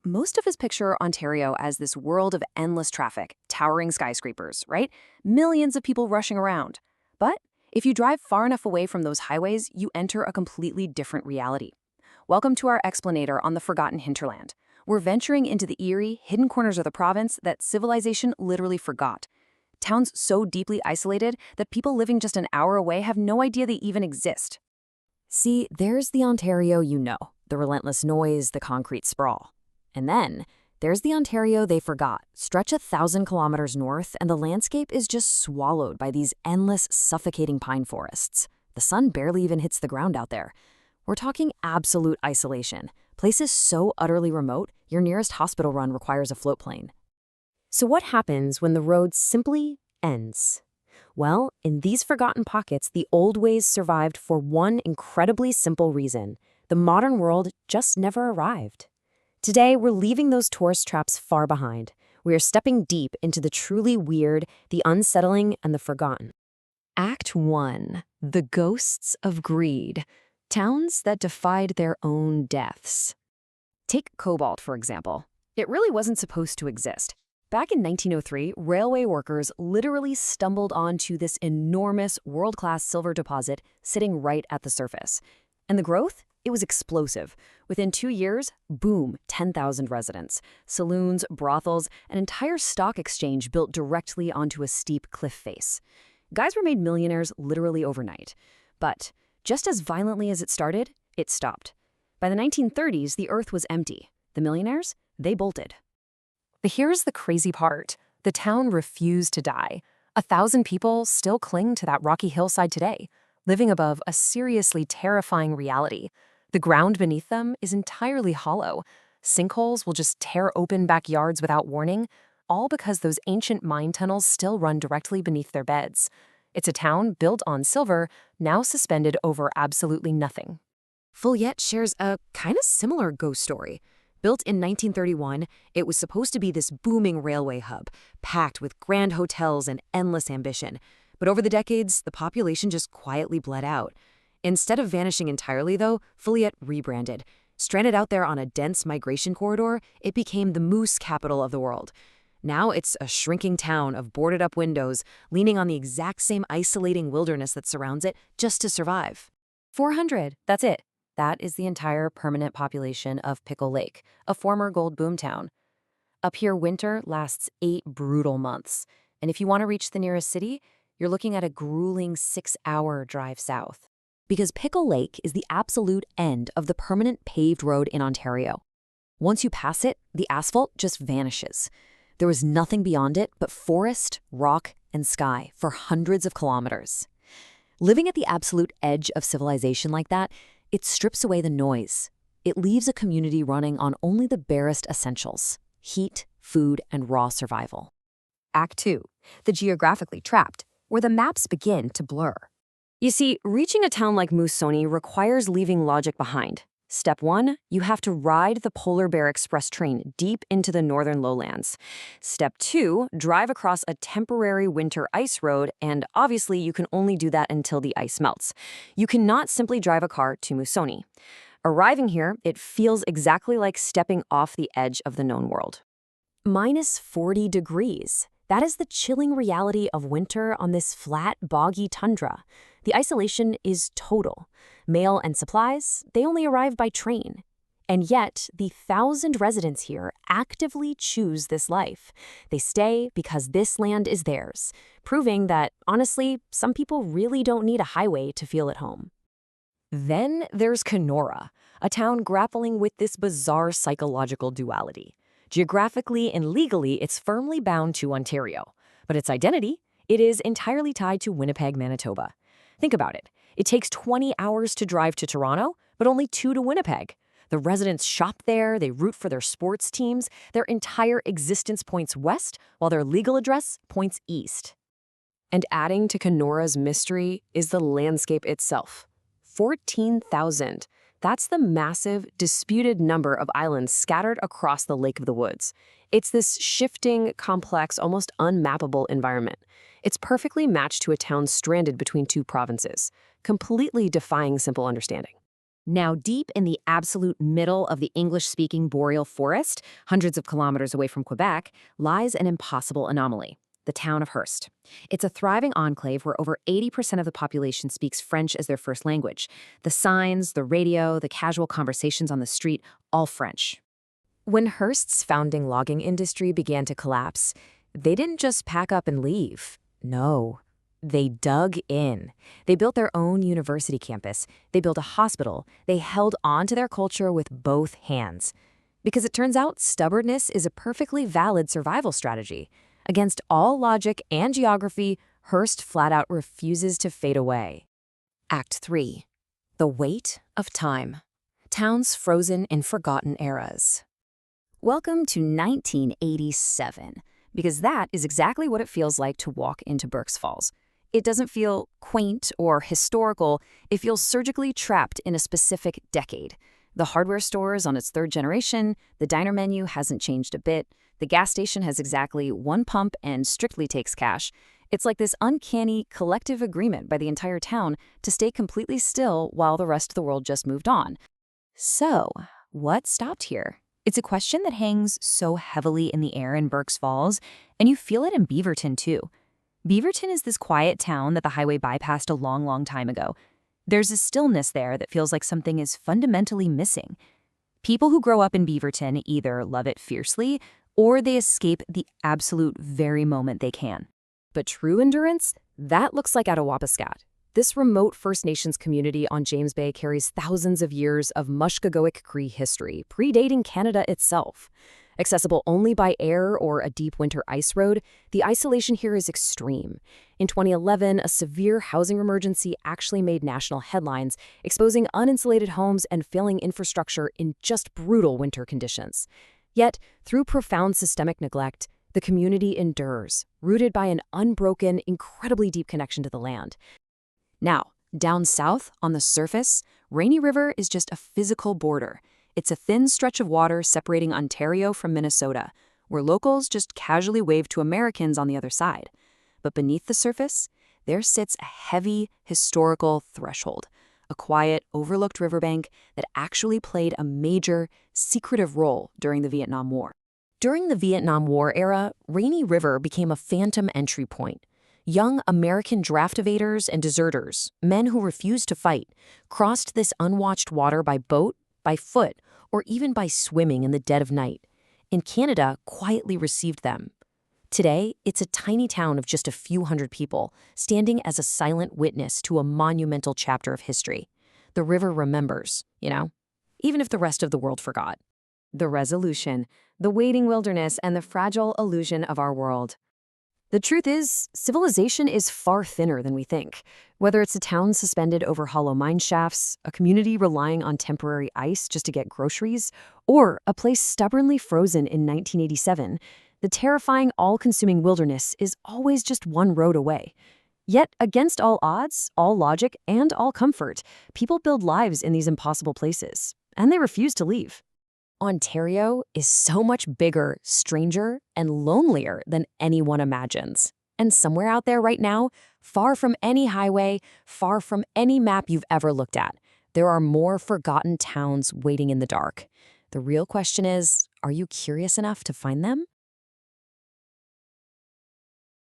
Most of us picture Ontario as this world of endless traffic, towering skyscrapers, right? Millions of people rushing around. But if you drive far enough away from those highways, you enter a completely different reality. Welcome to our explanator on the forgotten hinterland. We're venturing into the eerie, hidden corners of the province that civilization literally forgot. Towns so deeply isolated that people living just an hour away have no idea they even exist. See, there's the Ontario you know, the relentless noise, the concrete sprawl. And then, there's the Ontario they forgot. Stretch 1,000 kilometers north, and the landscape is just swallowed by these endless, suffocating pine forests. The sun barely even hits the ground out there. We're talking absolute isolation. Places so utterly remote, your nearest hospital run requires a float plane. So what happens when the road simply ends? Well, in these forgotten pockets, the old ways survived for one incredibly simple reason. The modern world just never arrived. Today, we're leaving those tourist traps far behind. We are stepping deep into the truly weird, the unsettling, and the forgotten. Act 1. The Ghosts of Greed. Towns that defied their own deaths. Take Cobalt, for example. It really wasn't supposed to exist. Back in 1903, railway workers literally stumbled onto this enormous world-class silver deposit sitting right at the surface. And the growth? It was explosive. Within 2 years, boom, 10,000 residents, saloons, brothels, an entire stock exchange built directly onto a steep cliff face. Guys were made millionaires literally overnight. But just as violently as it started, it stopped. By the 1930s, the earth was empty. The millionaires, they bolted. But here's the crazy part. The town refused to die. 1,000 people still cling to that rocky hillside today, living above a seriously terrifying reality. The ground beneath them is entirely hollow. Sinkholes will just tear open backyards without warning, all because those ancient mine tunnels still run directly beneath their beds. It's a town built on silver, now suspended over absolutely nothing. Folliet shares a kind of similar ghost story. Built in 1931, it was supposed to be this booming railway hub, packed with grand hotels and endless ambition. But over the decades, the population just quietly bled out. Instead of vanishing entirely, though, Folliet rebranded. Stranded out there on a dense migration corridor, it became the moose capital of the world. Now it's a shrinking town of boarded-up windows, leaning on the exact same isolating wilderness that surrounds it just to survive. 400, that's it. That is the entire permanent population of Pickle Lake, a former gold boom town. Up here, winter lasts 8 brutal months. And if you want to reach the nearest city, you're looking at a grueling 6-hour drive south. Because Pickle Lake is the absolute end of the permanent paved road in Ontario. Once you pass it, the asphalt just vanishes. There was nothing beyond it but forest, rock, and sky for hundreds of kilometers. Living at the absolute edge of civilization like that, it strips away the noise. It leaves a community running on only the barest essentials: heat, food, and raw survival. Act 2. The geographically trapped, where the maps begin to blur. You see, reaching a town like Moosonee requires leaving logic behind. Step 1, you have to ride the Polar Bear Express train deep into the northern lowlands. Step 2, drive across a temporary winter ice road, and obviously you can only do that until the ice melts. You cannot simply drive a car to Moosonee. Arriving here, it feels exactly like stepping off the edge of the known world. Minus 40 degrees. That is the chilling reality of winter on this flat, boggy tundra. The isolation is total. Mail and supplies, they only arrive by train. And yet, the 1,000 residents here actively choose this life. They stay because this land is theirs, proving that, honestly, some people really don't need a highway to feel at home. Then there's Kenora, a town grappling with this bizarre psychological duality. Geographically and legally, it's firmly bound to Ontario. But its identity, it is entirely tied to Winnipeg, Manitoba. Think about it. It takes 20 hours to drive to Toronto, but only 2 to Winnipeg. The residents shop there, they root for their sports teams, their entire existence points west, while their legal address points east. And adding to Kenora's mystery is the landscape itself. 14,000. That's the massive, disputed number of islands scattered across the Lake of the Woods. It's this shifting, complex, almost unmappable environment. It's perfectly matched to a town stranded between 2 provinces, completely defying simple understanding. Now, deep in the absolute middle of the English-speaking boreal forest, hundreds of kilometers away from Quebec, lies an impossible anomaly, the town of Hearst. It's a thriving enclave where over 80% of the population speaks French as their first language. The signs, the radio, the casual conversations on the street, all French. When Hearst's founding logging industry began to collapse, they didn't just pack up and leave. No. They dug in. They built their own university campus. They built a hospital. They held on to their culture with both hands. Because it turns out stubbornness is a perfectly valid survival strategy. Against all logic and geography, Hearst flat out refuses to fade away. Act 3. The Weight of Time. Towns frozen in forgotten eras. Welcome to 1987, because that is exactly what it feels like to walk into Berks Falls. It doesn't feel quaint or historical. It feels surgically trapped in a specific decade. The hardware store is on its third generation, the diner menu hasn't changed a bit, the gas station has exactly one pump and strictly takes cash. It's like this uncanny collective agreement by the entire town to stay completely still while the rest of the world just moved on. So, what stopped here? It's a question that hangs so heavily in the air in Berks Falls, and you feel it in Beaverton too. Beaverton is this quiet town that the highway bypassed a long, long time ago. There's a stillness there that feels like something is fundamentally missing. People who grow up in Beaverton either love it fiercely or they escape the absolute very moment they can. But true endurance? That looks like Attawapiskat. This remote First Nations community on James Bay carries thousands of years of Mushkegowuk Cree history, predating Canada itself. Accessible only by air or a deep winter ice road, the isolation here is extreme. In 2011, a severe housing emergency actually made national headlines, exposing uninsulated homes and failing infrastructure in just brutal winter conditions. Yet, through profound systemic neglect, the community endures, rooted by an unbroken, incredibly deep connection to the land. Now, down south, on the surface, Rainy River is just a physical border. It's a thin stretch of water separating Ontario from Minnesota, where locals just casually wave to Americans on the other side. But beneath the surface, there sits a heavy, historical threshold, a quiet, overlooked riverbank that actually played a major, secretive role during the Vietnam War. During the Vietnam War era, Rainy River became a phantom entry point. Young American draft evaders and deserters, men who refused to fight, crossed this unwatched water by boat, by foot, or even by swimming in the dead of night, and Canada quietly received them. Today, it's a tiny town of just a few hundred people, standing as a silent witness to a monumental chapter of history. The river remembers, even if the rest of the world forgot. The resolution, the waiting wilderness, and the fragile illusion of our world. The truth is, civilization is far thinner than we think. Whether it's a town suspended over hollow mine shafts, a community relying on temporary ice just to get groceries, or a place stubbornly frozen in 1987, the terrifying, all-consuming wilderness is always just one road away. Yet, against all odds, all logic, and all comfort, people build lives in these impossible places, and they refuse to leave. Ontario is so much bigger, stranger, and lonelier than anyone imagines. And somewhere out there right now, far from any highway, far from any map you've ever looked at, there are more forgotten towns waiting in the dark. The real question is, are you curious enough to find them?